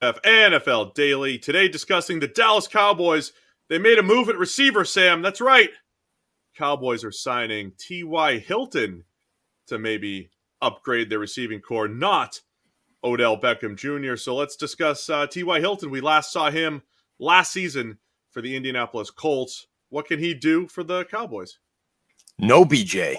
NFL Daily. Today discussing the Dallas Cowboys. They made a move at receiver, Sam. That's right. Cowboys are signing TY Hilton to maybe upgrade their receiving core, not Odell Beckham Jr. So let's discuss TY Hilton. We last saw him last season for the Indianapolis Colts. What can he do for the Cowboys? No BJ,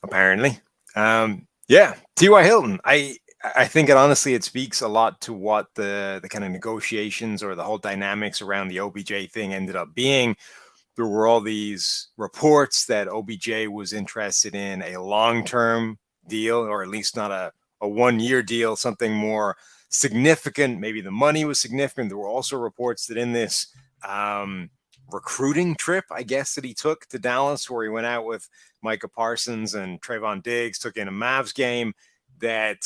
apparently. Yeah, TY Hilton. I think it speaks a lot to what the kind of negotiations or the whole dynamics around the OBJ thing ended up being. There were all these reports that OBJ was interested in a long-term deal, or at least not a 1-year deal, something more significant. Maybe the money was significant. There were also reports that in this recruiting trip, I guess, that he took to Dallas, where he went out with Micah Parsons and Trayvon Diggs, took in a Mavs game, that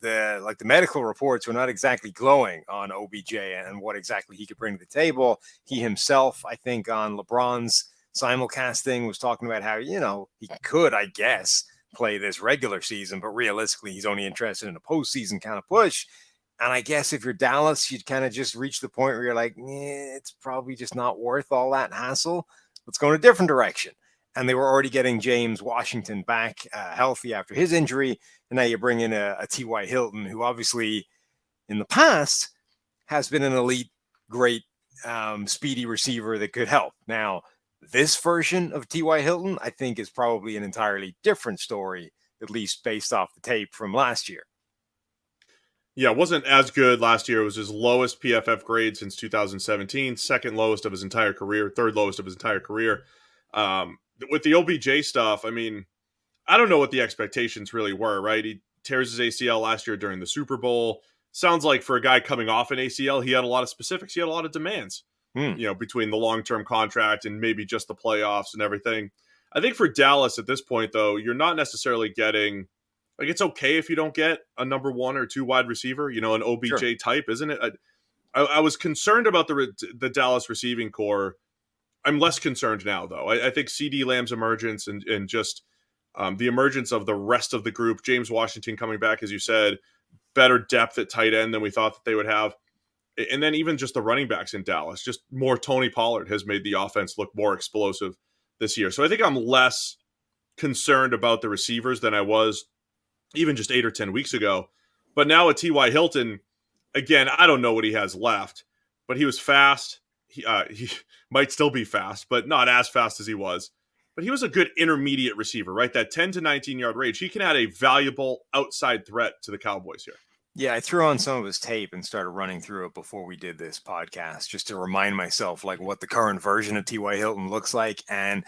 the medical reports were not exactly glowing on OBJ and what exactly he could bring to the table. He himself, I think, on LeBron's simulcasting was talking about how, he could, I guess, play this regular season, but realistically, he's only interested in a postseason kind of push. And I guess if you're Dallas, you'd kind of just reach the point where you're like, it's probably just not worth all that hassle. Let's go in a different direction. And they were already getting James Washington back healthy after his injury. And now you bring in a T.Y. Hilton, who obviously in the past has been an elite, great, speedy receiver that could help. Now, this version of T.Y. Hilton, I think, is probably an entirely different story, at least based off the tape from last year. Yeah, it wasn't as good last year. It was his lowest PFF grade since 2017, second lowest of his entire career, third lowest of his entire career. With the OBJ stuff, I mean, I don't know what the expectations really were, right? He tears his ACL last year during the Super Bowl. Sounds like for a guy coming off an ACL, he had a lot of specifics. He had a lot of demands, between the long-term contract and maybe just the playoffs and everything. I think for Dallas at this point, though, you're not necessarily getting... Like, it's okay if you don't get a number 1 or 2 wide receiver, an OBJ type, isn't it? I was concerned about the Dallas receiving core. I'm less concerned now, though. I think CeeDee Lamb's emergence and just the emergence of the rest of the group, James Washington coming back, as you said, better depth at tight end than we thought that they would have. And then even just the running backs in Dallas, just more Tony Pollard has made the offense look more explosive this year. So I think I'm less concerned about the receivers than I was even just 8 or 10 weeks ago. But now at T.Y. Hilton, again, I don't know what he has left, but he was fast. He might still be fast, but not as fast as he was. But he was a good intermediate receiver, right? That 10 to 19-yard range. He can add a valuable outside threat to the Cowboys here. Yeah, I threw on some of his tape and started running through it before we did this podcast, just to remind myself what the current version of T.Y. Hilton looks like. And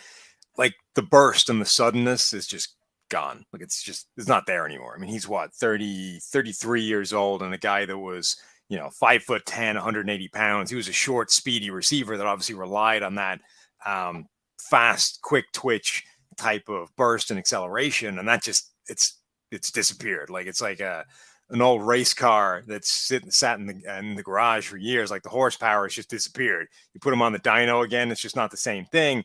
the burst and the suddenness is just gone. It's not there anymore. I mean, he's 33 years old, and a guy that was, 5'10", 180 pounds. He was a short, speedy receiver that obviously relied on that fast, quick twitch type of burst and acceleration. And that just, it's disappeared. It's like an old race car that's sat in the garage for years. Like the horsepower has just disappeared. You put him on the dyno again, it's just not the same thing.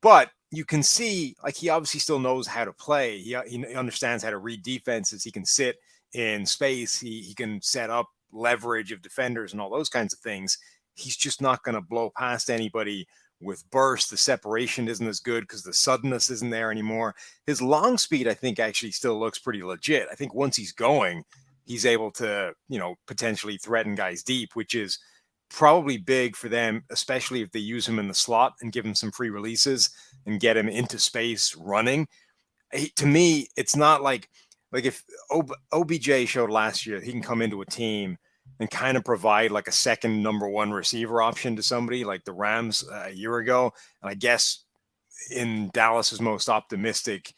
But you can see, he obviously still knows how to play. He understands how to read defenses. He can sit in space. He can set up leverage of defenders and all those kinds of things. He's just not going to blow past anybody with burst. The separation isn't as good because the suddenness isn't there anymore. His long speed, I think, actually still looks pretty legit. I think once he's going, he's able to, potentially threaten guys deep, which is probably big for them, especially if they use him in the slot and give him some free releases and get him into space running. To me, it's not like if OBJ showed last year, he can come into a team and kind of provide a second number 1 receiver option to somebody like the Rams a year ago. And I guess in Dallas's most optimistic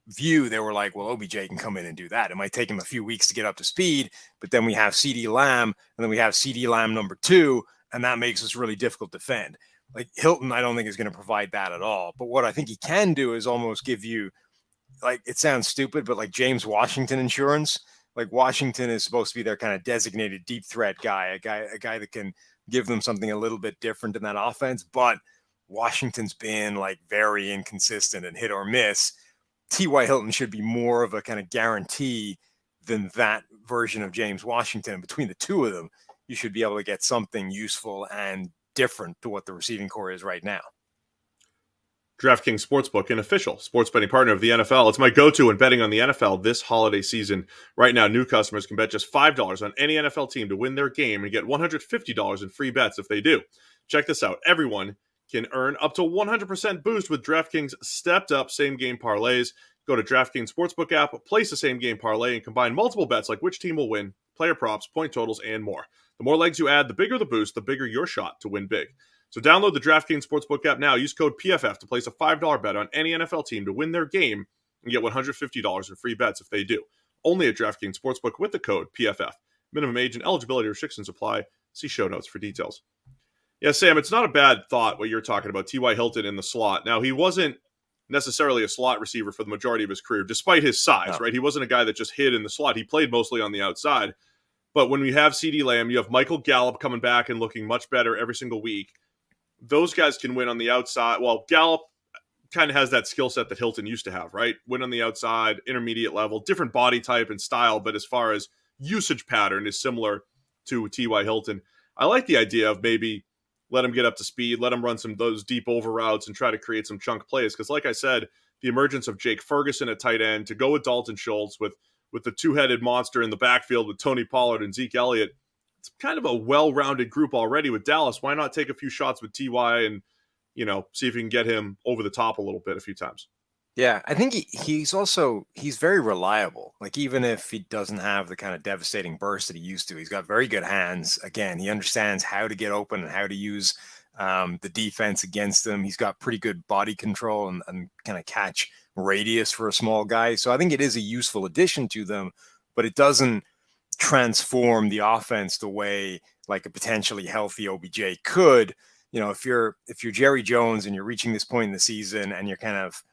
view, they were like, well, OBJ can come in and do that. It might take him a few weeks to get up to speed, but then we have CeeDee Lamb, and then we have CeeDee Lamb number 2, and that makes us really difficult to defend. Hilton, I don't think is going to provide that at all. But what I think he can do is almost give you, it sounds stupid, but James Washington insurance. Washington is supposed to be their kind of designated deep threat guy, a guy that can give them something a little bit different in that offense. But Washington's been very inconsistent and hit or miss. T.Y. Hilton should be more of a kind of guarantee than that version of James Washington. Between the two of them, you should be able to get something useful and different to what the receiving core is right now. DraftKings Sportsbook, an official sports betting partner of the NFL. It's my go-to in betting on the NFL this holiday season. Right now, new customers can bet just $5 on any NFL team to win their game and get $150 in free bets if they do. Check this out. Everyone can earn up to 100% boost with DraftKings stepped-up same-game parlays. Go to DraftKings Sportsbook app, place a same-game parlay, and combine multiple bets like which team will win, player props, point totals, and more. The more legs you add, the bigger the boost, the bigger your shot to win big. So download the DraftKings Sportsbook app now. Use code PFF to place a $5 bet on any NFL team to win their game and get $150 in free bets if they do. Only at DraftKings Sportsbook with the code PFF. Minimum age and eligibility restrictions apply. See show notes for details. Yeah, Sam, it's not a bad thought what you're talking about, T.Y. Hilton in the slot. Now, he wasn't necessarily a slot receiver for the majority of his career, despite his size, right? He wasn't a guy that just hid in the slot. He played mostly on the outside. But when we have CeeDee Lamb, you have Michael Gallup coming back and looking much better every single week. Those guys can win on the outside. Well, Gallup kind of has that skill set that Hilton used to have, right? Win on the outside, intermediate level, different body type and style, but as far as usage pattern is similar to T.Y. Hilton. I like the idea of maybe let him get up to speed, let him run some of those deep over routes and try to create some chunk plays. Because like I said, the emergence of Jake Ferguson at tight end, to go with Dalton Schultz, with the two-headed monster in the backfield with Tony Pollard and Zeke Elliott, it's kind of a well-rounded group already with Dallas. Why not take a few shots with T.Y. and, see if you can get him over the top a little bit a few times? Yeah, I think he's very reliable. Like, even if he doesn't have the kind of devastating burst that he used to, he's got very good hands. Again, he understands how to get open and how to use the defense against them. He's got pretty good body control and kind of catch radius for a small guy. So I think it is a useful addition to them, but it doesn't transform the offense the way like a potentially healthy OBJ could. If you're Jerry Jones and you're reaching this point in the season and you're kind of,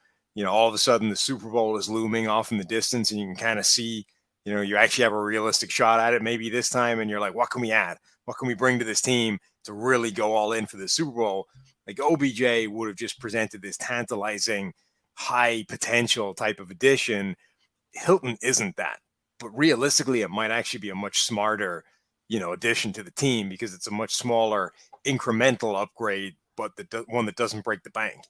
all of a sudden the Super Bowl is looming off in the distance and you can kind of see, you actually have a realistic shot at it maybe this time. And you're like, what can we add? What can we bring to this team to really go all in for the Super Bowl? Like, OBJ would have just presented this tantalizing, high potential type of addition. Hilton isn't that, but realistically, it might actually be a much smarter, addition to the team because it's a much smaller incremental upgrade, but one that doesn't break the bank.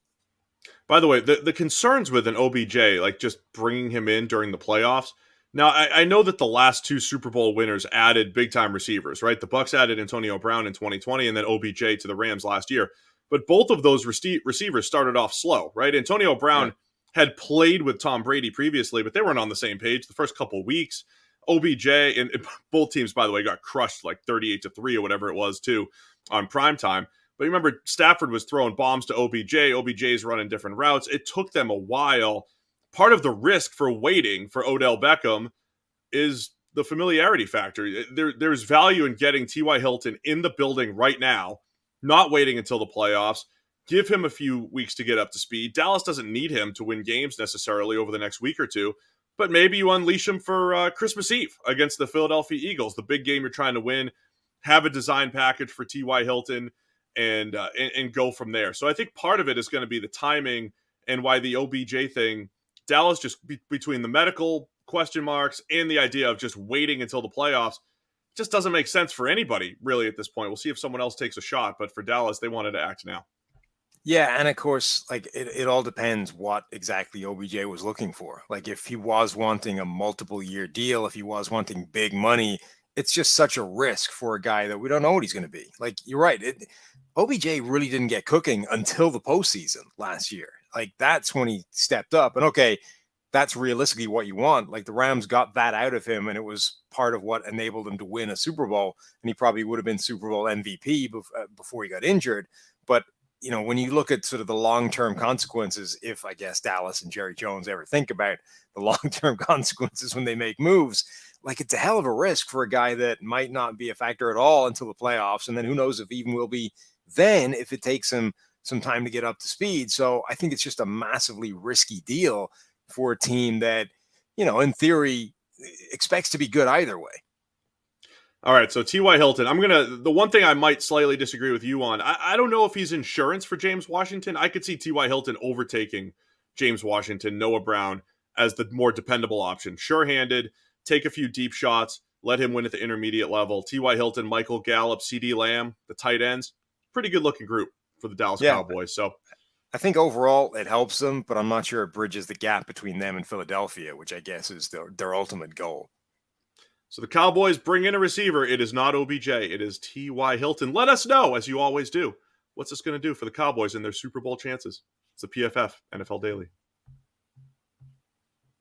By the way, the concerns with an OBJ, like just bringing him in during the playoffs. Now, I know that the last two Super Bowl winners added big-time receivers, right? The Bucs added Antonio Brown in 2020 and then OBJ to the Rams last year. But both of those receivers started off slow, right? Antonio Brown had played with Tom Brady previously, but they weren't on the same page the first couple of weeks. OBJ, and both teams, by the way, got crushed like 38-3 or whatever it was, too, on primetime. But remember, Stafford was throwing bombs to OBJ. OBJ's running different routes. It took them a while. Part of the risk for waiting for Odell Beckham is the familiarity factor. There's value in getting T.Y. Hilton in the building right now, not waiting until the playoffs. Give him a few weeks to get up to speed. Dallas doesn't need him to win games necessarily over the next week or two, but maybe you unleash him for Christmas Eve against the Philadelphia Eagles, the big game you're trying to win. Have a design package for T.Y. Hilton and go from there. So I think part of it is going to be the timing and why the OBJ thing, Dallas just between the medical question marks and the idea of just waiting until the playoffs just doesn't make sense for anybody really at this point. We'll see if someone else takes a shot, but for Dallas, they wanted to act now. Yeah, and of course, like it all depends what exactly OBJ was looking for. Like, if he was wanting a multiple year deal, if he was wanting big money, it's just such a risk for a guy that we don't know what he's going to be. Like, you're right. OBJ really didn't get cooking until the postseason last year. Like, that's when he stepped up. And okay, that's realistically what you want. Like, the Rams got that out of him, and it was part of what enabled him to win a Super Bowl. And he probably would have been Super Bowl MVP before he got injured. But when you look at sort of the long-term consequences, if I guess Dallas and Jerry Jones ever think about the long-term consequences when they make moves, like, it's a hell of a risk for a guy that might not be a factor at all until the playoffs. And then who knows if even will be then if it takes him some time to get up to speed. So I think it's just a massively risky deal for a team that, in theory, expects to be good either way. All right, so T.Y. Hilton, the one thing I might slightly disagree with you on, I don't know if he's insurance for James Washington. I could see T.Y. Hilton overtaking James Washington, Noah Brown, as the more dependable option. Sure-handed, take a few deep shots, Let him win at the intermediate level. T.Y. Hilton, Michael Gallup, C.D. Lamb, the tight ends. Pretty good looking group for the Dallas Yeah, Cowboys. So I think overall it helps them, but I'm not sure it bridges the gap between them and Philadelphia, which I guess is their ultimate goal. So the Cowboys bring in a receiver. It is not OBJ. It is T.Y. Hilton. Let us know, as you always do, what's this going to do for the Cowboys and their Super Bowl chances. It's the PFF NFL Daily.